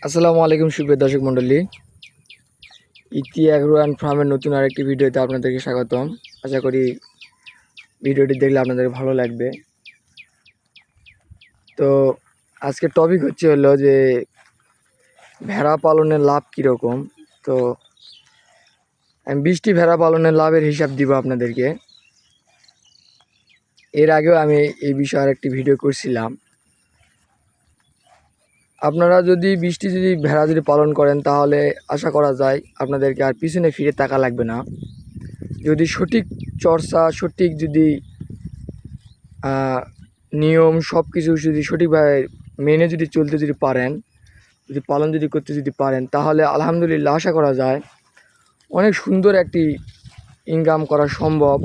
আসসালামু আলাইকুম সুপ্রিয় দর্শক মণ্ডলী। ইতি অ্যাগ্রো অ্যান্ড ফার্মের নতুন আরেকটি ভিডিওতে আপনাদেরকে স্বাগতম। আশা করি ভিডিওটি দেখলে আপনাদের ভালো লাগবে। তো আজকের টপিক হলো যে ভেড়া পালনের লাভ কীরকম। তো আমি 20টি ভেড়া পালনের লাভের হিসাব দিব আপনাদেরকে। এর আগেও আমি এই বিষয়ে আরেকটি ভিডিও করছিলাম। আপনারা যদি 20টি ভেড়া পালন করেন তাহলে আশা করা যায় আপনাদেরকে আর পিছনে ফিরে তাকা লাগবে না। যদি সঠিক চর্চা, সঠিক নিয়ম সব কিছু সঠিকভাবে মেনে চলতে পারেন, পালন করতে পারেন, তাহলে আলহামদুলিল্লাহ আশা করা যায় অনেক সুন্দর একটি ইনকাম করা সম্ভব।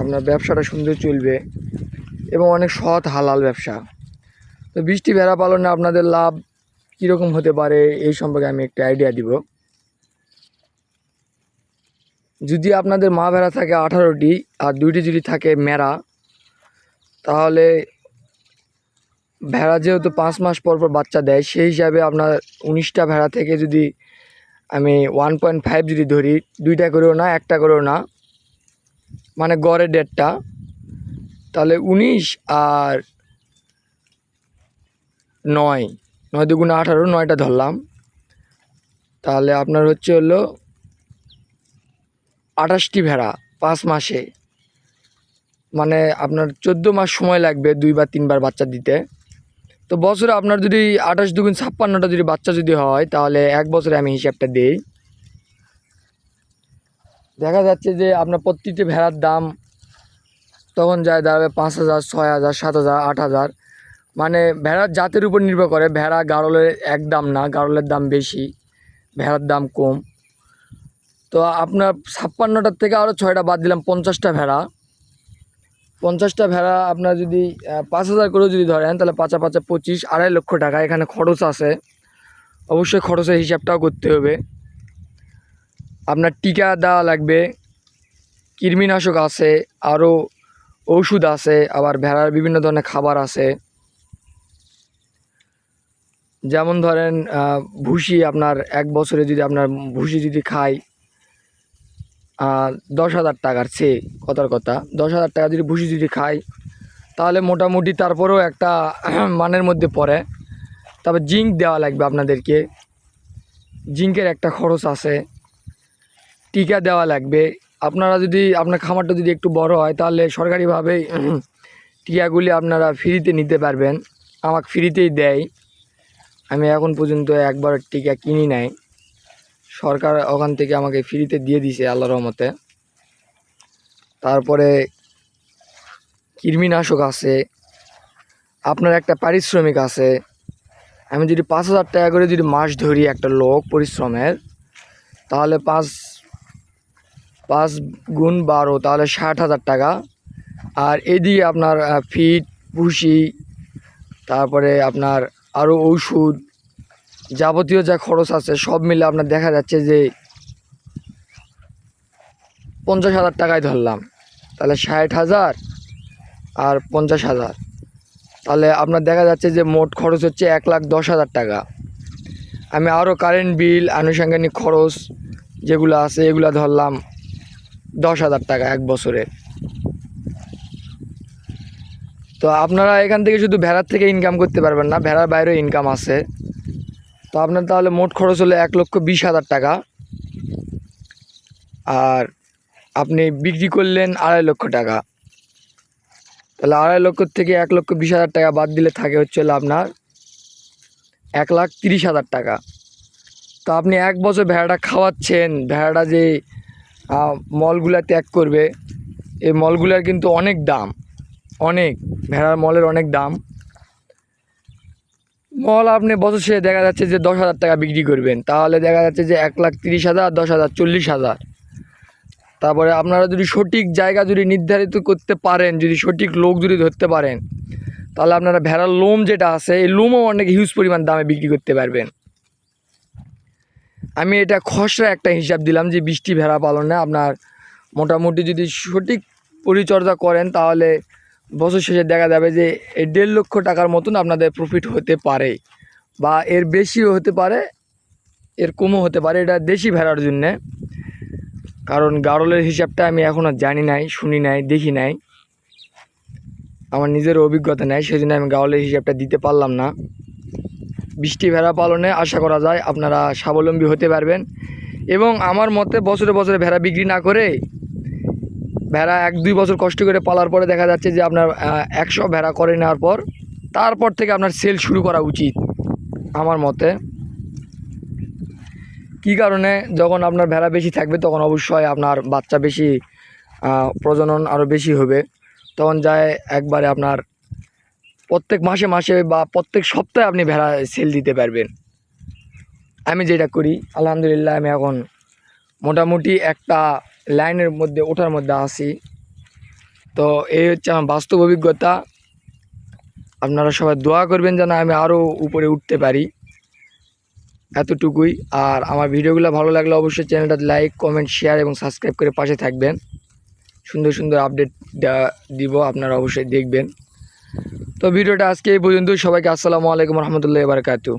আপনার ব্যবসাটা সুন্দর চলবে এবং অনেক সৎ হালাল ব্যবসা। তো 20টি ভেড়া পালনে আপনাদের লাভ কীরকম হতে পারে এই সম্পর্কে আমি একটা আইডিয়া দিব। যদি আপনাদের মা ভেড়া থাকে 18টি আর 2টি যদি থাকে মেরা, তাহলে ভেড়া যেহেতু 5 মাস পর পর বাচ্চা দেয়, সেই হিসাবে আপনার 19টা ভেড়া থেকে যদি আমি 1.5 ধরি, 2টা করেও না, একটা করেও না, মানে গড়ে 1.5টা, তাহলে 19 আর 9, 9 দুগুণে 18, 9টা ধরলাম, তাহলে আপনার হলো 28টি ভেড়া 5 মাসে, মানে আপনার 14 মাস সময় লাগবে 2 বা 3 বার বাচ্চা দিতে। তো বছরে আপনার যদি 28 দুগুণ 56টা বাচ্চা হয়, তাহলে এক বছরে আমি হিসাবটা দিই, দেখা যাচ্ছে যে আপনার প্রত্যেকটি ভেড়ার দাম তখন যায় দাঁড়াবে 5,000, 6,000, 7,000, 8,000। মানে ভেড়ার জাতের উপর নির্ভর করে। ভেড়া গাড়লের এক দাম না, গাড়লের দাম বেশি, ভেড়ার দাম কম। তো আপনার 56টার থেকে আরও 6টা বাদ দিলাম, 50টা ভেড়া। 50টা ভেড়া আপনার যদি 5,000 করেও ধরেন, তাহলে 5 আর 5 25, 2.5 লক্ষ টাকা। এখানে খরচ আছে, অবশ্যই খরচের হিসাবটাও করতে হবে। আপনার টিকা দেওয়া লাগবে, কৃমিনাশক আছে, আরও ওষুধ আছে, আবার ভেড়ার বিভিন্ন ধরনের খাবার আছে। যেমন ধরেন ভুসি, আপনার এক বছরে আপনার ভুসি খায় 10,000 টাকার চেয়ে, কথার কথা 10,000 টাকা ভুসি খায়, তাহলে মোটামুটি তারপরেও একটা মানের মধ্যে পড়ে। তবে জিঙ্ক দেওয়া লাগবে আপনাদেরকে, জিঙ্কের একটা খরচ আছে, টিকা দেওয়া লাগবে। আপনারা আপনার খামারটা একটু বড় হয়, তাহলে সরকারিভাবে টিকাগুলি আপনারা ফ্রিতে নিতে পারবেন। আমাকে ফ্রিতেই দেয়, আমি এখন পর্যন্ত একবার টিকা কিনি নাই, সরকার ওখান থেকে আমাকে ফ্রিতে দিয়ে দিছে আল্লাহর রহমতে। তারপরে কৃমিনাশক আছে, আপনার একটা পারিশ্রমিক আছে। আমি 5,000 টাকা করে মাস ধরি একটা লোক পরিশ্রমের, তাহলে 5 গুণ 12, তাহলে 60,000 টাকা। আর এদিকে আপনার ফিড, ভুসি, তারপরে আপনার আরও ওষুধ, যাবতীয় যা খরচ আছে সব মিলে আপনার দেখা যাচ্ছে যে 50,000 টাকায় ধরলাম, তাহলে 60,000 আর 50,000, তাহলে আপনার দেখা যাচ্ছে যে মোট খরচ হচ্ছে 1,10,000 টাকা। আমি আরও কারেন্ট বিল, আনুষঙ্গিক খরচ যেগুলো আছে এগুলো ধরলাম 10,000 টাকা এক বছরে। তো আপনারা এখান থেকে শুধু ভেড়ার থেকে ইনকাম করতে পারবেন না, ভেড়ার বাইরেও ইনকাম আছে। তো আপনার তাহলে মোট খরচ হলো 1,20,000 টাকা, আর আপনি বিক্রি করলেন 2.5 লক্ষ টাকা। তাহলে 2.5 লক্ষ থেকে 1,20,000 টাকা বাদ দিলে থাকে আপনার 1,30,000 টাকা। তো আপনি এক বছর ভেড়াটা খাওয়াচ্ছেন, ভেড়াটা যে মলগুলা ত্যাগ করবে, এই মলগুলার কিন্তু অনেক দাম, অনেক, ভেড়ার মলের অনেক দাম। মল আপনি বছর শেষে দেখা যাচ্ছে যে 10,000 টাকা বিক্রি করবেন, তাহলে দেখা যাচ্ছে যে 1,30,000, 10,000, 40,000। তারপরে আপনারা সঠিক জায়গা নির্ধারিত করতে পারেন, সঠিক লোক ধরতে পারেন, তাহলে আপনারা ভেড়ার লোম যেটা আছে, এই লোমও অনেক হিউজ পরিমাণ দামে বিক্রি করতে পারবেন। আমি এটা খসড়া একটা হিসাব দিলাম যে 20টি ভেড়া পালনে আপনার মোটামুটি সঠিক পরিচর্যা করেন, তাহলে বছর শেষে দেখা যাবে যে এই 1.5 লক্ষ টাকার মতন আপনাদের প্রফিট হতে পারে। বা এর বেশিও হতে পারে, এর কমও হতে পারে। এটা দেশি ভেড়ার জন্যে, কারণ গাড়লের হিসাবটা আমি এখনও জানি নাই, শুনি নাই, দেখি নাই, আমার নিজের অভিজ্ঞতা নেই, সেই জন্য আমি গাড়লের হিসাবটা দিতে পারলাম না। বৃষ্টি ভেড়া পালনে আশা করা যায় আপনারা স্বাবলম্বী হতে পারবেন। এবং আমার মতে বছরে বছরে ভেড়া বিক্রি না করে ভেড়া 1-2 বছর কষ্ট করে পালার পরে দেখা যাচ্ছে যে আপনার 100 ভেড়া করে নেওয়ার পর তারপর থেকে আপনার সেল শুরু করা উচিত আমার মতে। কী কারণে? যখন আপনার ভেড়া বেশি থাকবে তখন অবশ্যই আপনার বাচ্চা বেশি, প্রজনন আরও বেশি হবে। তখন যায় একবারে আপনার প্রত্যেক মাসে মাসে বা প্রত্যেক সপ্তাহে আপনি ভেড়া সেল দিতে পারবেন। আমি যেটা করি, আলহামদুলিল্লাহ আমি এখন মোটামুটি একটা লাইনের মধ্যে ওঠার মধ্যে আছি। তো এই হচ্ছে আমার বাস্তব অভিজ্ঞতা। আপনারা সবাই দোয়া করবেন যেন আমি আরও উপরে উঠতে পারি, এতটুকুই। আর আমার ভিডিওগুলো ভালো লাগলে অবশ্যই চ্যানেলটা লাইক, কমেন্ট, শেয়ার এবং সাবস্ক্রাইব করে পাশে থাকবেন। সুন্দর সুন্দর আপডেট দিব, আপনারা অবশ্যই দেখবেন। তো ভিডিওটা আজকে এই পর্যন্ত। সবাইকে আসসালামু আলাইকুম রহমতুল্লাহি ওয়া বারাকাতুহু।